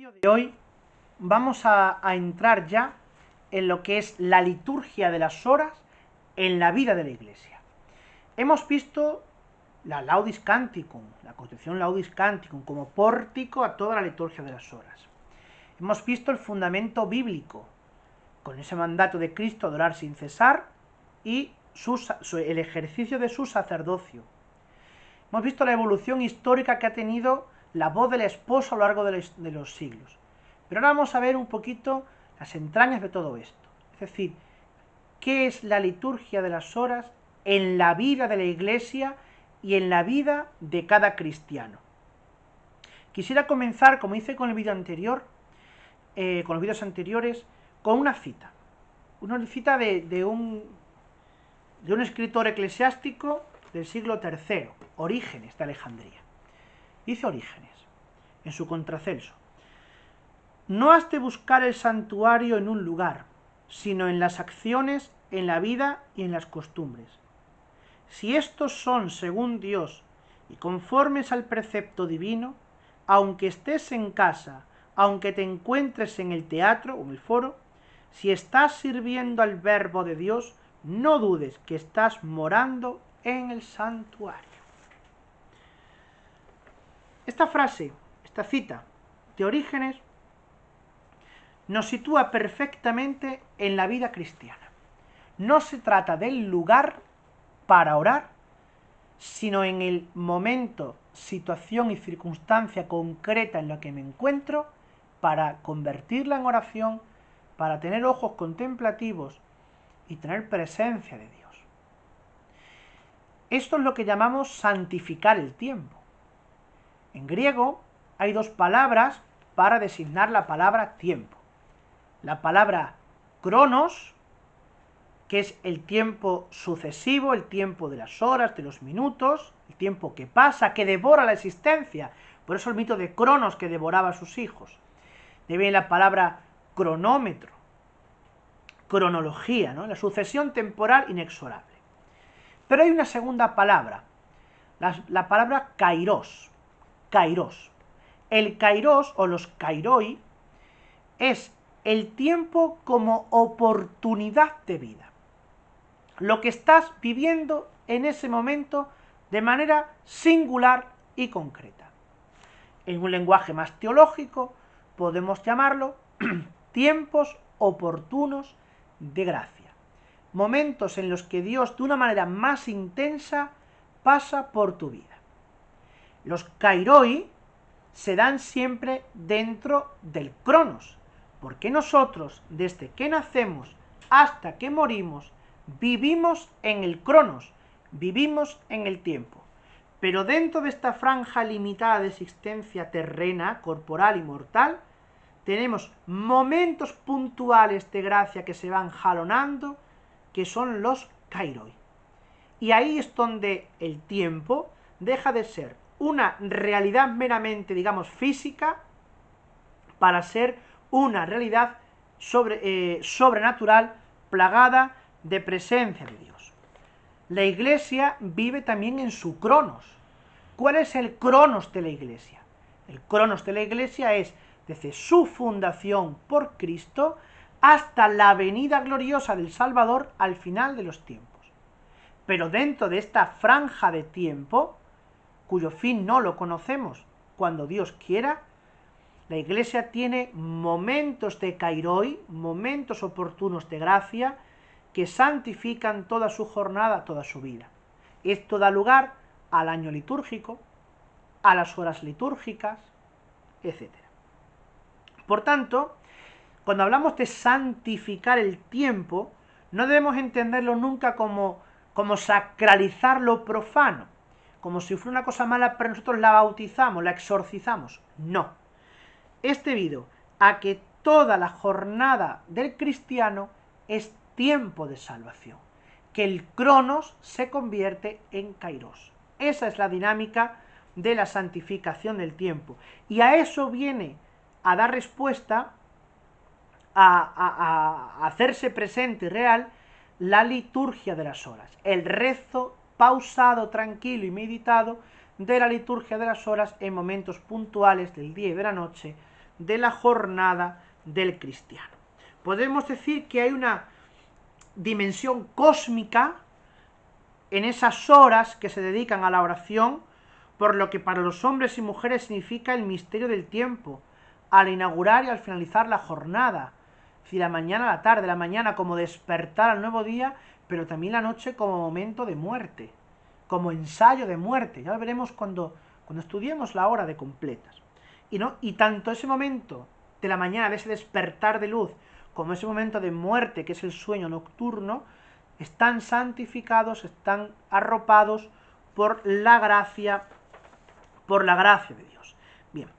vídeo de hoy vamos a entrar ya en lo que es la liturgia de las horas en la vida de la Iglesia. Hemos visto la Laudis Canticum, la Concepción Laudis Canticum, como pórtico a toda la liturgia de las horas. Hemos visto el fundamento bíblico, con ese mandato de Cristo a adorar sin cesar y el ejercicio de su sacerdocio. Hemos visto la evolución histórica que ha tenido la voz del esposo a lo largo de los siglos. Pero ahora vamos a ver un poquito las entrañas de todo esto. Es decir, qué es la liturgia de las horas en la vida de la Iglesia y en la vida de cada cristiano. Quisiera comenzar, como hice con el vídeo anterior, con los vídeos anteriores, con una cita. Una cita de un escritor eclesiástico del siglo III, Orígenes de Alejandría. Dice Orígenes, en su Contracelso: no has de buscar el santuario en un lugar, sino en las acciones, en la vida y en las costumbres. Si estos son según Dios y conformes al precepto divino, aunque estés en casa, aunque te encuentres en el teatro o en el foro, si estás sirviendo al Verbo de Dios, no dudes que estás morando en el santuario. Esta frase, esta cita de Orígenes, nos sitúa perfectamente en la vida cristiana. No se trata del lugar para orar, sino en el momento, situación y circunstancia concreta en la que me encuentro, para convertirla en oración, para tener ojos contemplativos y tener presencia de Dios. Esto es lo que llamamos santificar el tiempo. En griego hay dos palabras para designar la palabra tiempo. La palabra cronos, que es el tiempo sucesivo, el tiempo de las horas, de los minutos, el tiempo que pasa, que devora la existencia. Por eso el mito de Cronos, que devoraba a sus hijos. De ahí viene la palabra cronómetro, cronología, ¿no? La sucesión temporal inexorable. Pero hay una segunda palabra, la palabra kairos. Kairos. El kairos o los kairoi es el tiempo como oportunidad de vida. Lo que estás viviendo en ese momento de manera singular y concreta. En un lenguaje más teológico podemos llamarlo tiempos oportunos de gracia. Momentos en los que Dios de una manera más intensa pasa por tu vida. Los kairoi se dan siempre dentro del cronos, porque nosotros, desde que nacemos hasta que morimos, vivimos en el cronos, vivimos en el tiempo. Pero dentro de esta franja limitada de existencia terrena, corporal y mortal, tenemos momentos puntuales de gracia que se van jalonando, que son los kairoi. Y ahí es donde el tiempo deja de ser una realidad meramente, digamos, física, para ser una realidad sobrenatural, plagada de presencia de Dios. La Iglesia vive también en su cronos. ¿Cuál es el cronos de la Iglesia? El cronos de la Iglesia es desde su fundación por Cristo hasta la venida gloriosa del Salvador al final de los tiempos. Pero dentro de esta franja de tiempo, cuyo fin no lo conocemos, cuando Dios quiera, la Iglesia tiene momentos de kairoi, momentos oportunos de gracia, que santifican toda su jornada, toda su vida. Esto da lugar al año litúrgico, a las horas litúrgicas, etc. Por tanto, cuando hablamos de santificar el tiempo, no debemos entenderlo nunca como sacralizar lo profano, como si fuera una cosa mala, pero nosotros la bautizamos, la exorcizamos. No. Es debido a que toda la jornada del cristiano es tiempo de salvación, que el cronos se convierte en kairos. Esa es la dinámica de la santificación del tiempo. Y a eso viene a dar respuesta, a hacerse presente y real, la liturgia de las horas, el rezo pausado, tranquilo y meditado de la liturgia de las horas en momentos puntuales del día y de la noche, de la jornada del cristiano. Podemos decir que hay una dimensión cósmica en esas horas que se dedican a la oración, por lo que para los hombres y mujeres significa el misterio del tiempo, al inaugurar y al finalizar la jornada. Es decir, la mañana a la tarde, la mañana como despertar al nuevo día, pero también la noche como momento de muerte, como ensayo de muerte. Ya lo veremos cuando estudiemos la hora de completas. Y tanto ese momento de la mañana, de ese despertar de luz, como ese momento de muerte, que es el sueño nocturno, están santificados, están arropados por la gracia de Dios. Bien,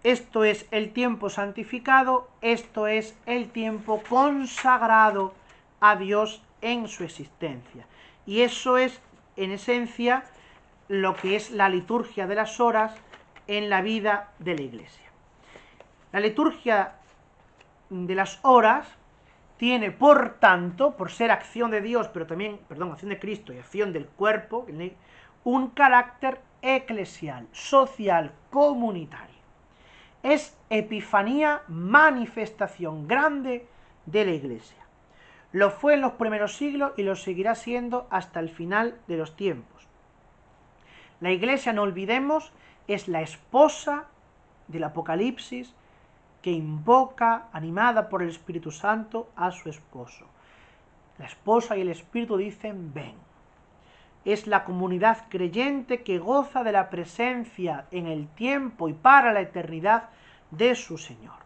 esto es el tiempo santificado, esto es el tiempo consagrado a Dios en su existencia. Y eso es, en esencia, lo que es la liturgia de las horas en la vida de la Iglesia. La liturgia de las horas tiene, por tanto, por ser acción de Dios, pero también, acción de Cristo y acción del cuerpo, un carácter eclesial, social, comunitario. Es epifanía, manifestación grande de la Iglesia. Lo fue en los primeros siglos y lo seguirá siendo hasta el final de los tiempos. La Iglesia, no olvidemos, es la esposa del Apocalipsis, que invoca, animada por el Espíritu Santo, a su esposo. La esposa y el Espíritu dicen, ven. Es la comunidad creyente que goza de la presencia en el tiempo y para la eternidad de su Señor.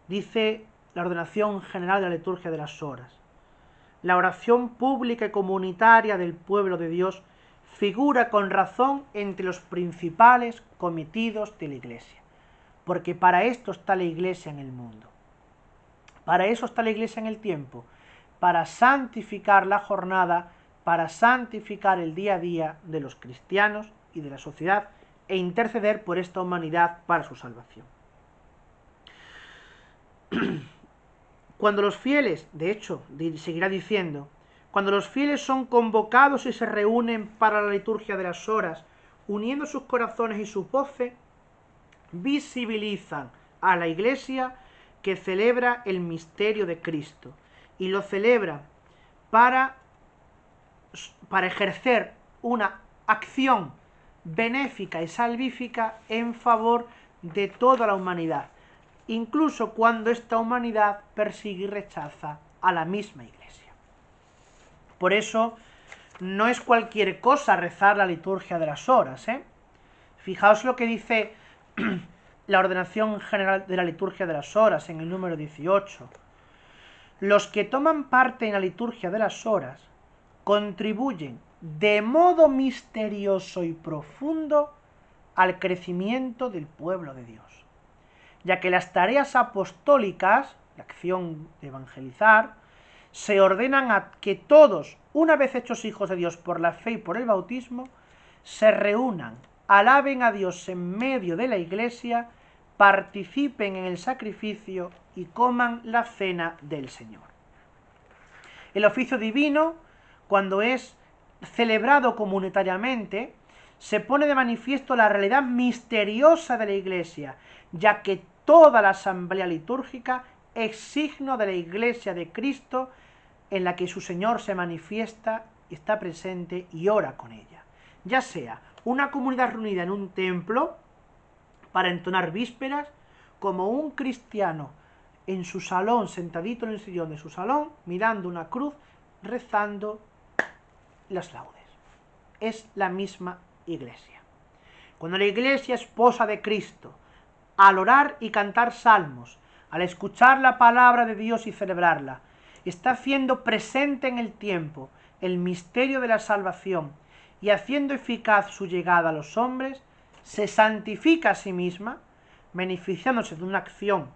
Dice la ordenación general de la liturgia de las horas: la oración pública y comunitaria del pueblo de Dios figura con razón entre los principales cometidos de la Iglesia, porque para esto está la Iglesia en el mundo. Para eso está la Iglesia en el tiempo, para santificar la jornada, para santificar el día a día de los cristianos y de la sociedad e interceder por esta humanidad para su salvación. Cuando los fieles, de hecho, seguirá diciendo, cuando los fieles son convocados y se reúnen para la liturgia de las horas, uniendo sus corazones y sus voces, visibilizan a la Iglesia que celebra el misterio de Cristo, y lo celebra para ejercer una acción benéfica y salvífica en favor de toda la humanidad, incluso cuando esta humanidad persigue y rechaza a la misma Iglesia. Por eso no es cualquier cosa rezar la liturgia de las horas, Fijaos lo que dice la ordenación general de la liturgia de las horas en el número 18. Los que toman parte en la liturgia de las horas contribuyen de modo misterioso y profundo al crecimiento del pueblo de Dios, ya que las tareas apostólicas, la acción de evangelizar, se ordenan a que todos, una vez hechos hijos de Dios por la fe y por el bautismo, se reúnan, alaben a Dios en medio de la Iglesia, participen en el sacrificio y coman la cena del Señor. El oficio divino, cuando es celebrado comunitariamente, se pone de manifiesto la realidad misteriosa de la Iglesia, ya que toda la asamblea litúrgica es signo de la Iglesia de Cristo, en la que su Señor se manifiesta, está presente y ora con ella. Ya sea una comunidad reunida en un templo para entonar vísperas, como un cristiano en su salón, sentadito en el sillón de su salón, mirando una cruz, rezando las laudes. Es la misma Iglesia. Cuando la Iglesia, esposa de Cristo, al orar y cantar salmos, al escuchar la palabra de Dios y celebrarla, está haciendo presente en el tiempo el misterio de la salvación y haciendo eficaz su llegada a los hombres, se santifica a sí misma, beneficiándose de una acción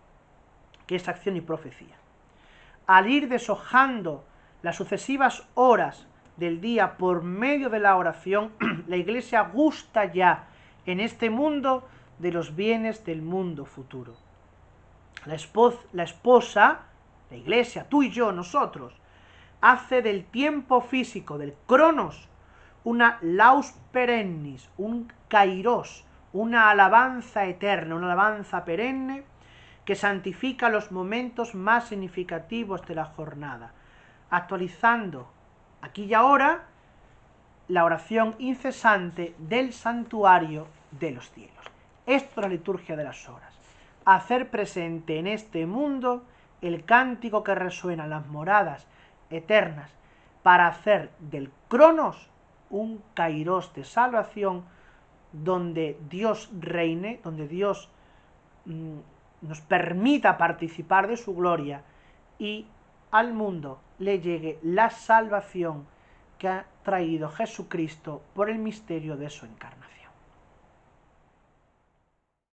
que es acción y profecía. Al ir deshojando las sucesivas horas del día por medio de la oración, la Iglesia gusta ya en este mundo de los bienes del mundo futuro. La esposa, la Iglesia, tú y yo, nosotros, hace del tiempo físico, del cronos, una laus perennis, un kairos, una alabanza eterna, una alabanza perenne que santifica los momentos más significativos de la jornada, actualizando aquí y ahora la oración incesante del santuario de los cielos. Esto es la liturgia de las horas. Hacer presente en este mundo el cántico que resuena en las moradas eternas para hacer del Cronos un kairos de salvación donde Dios reine, donde Dios nos permita participar de su gloria y al mundo le llegue la salvación que ha traído Jesucristo por el misterio de su encarnación.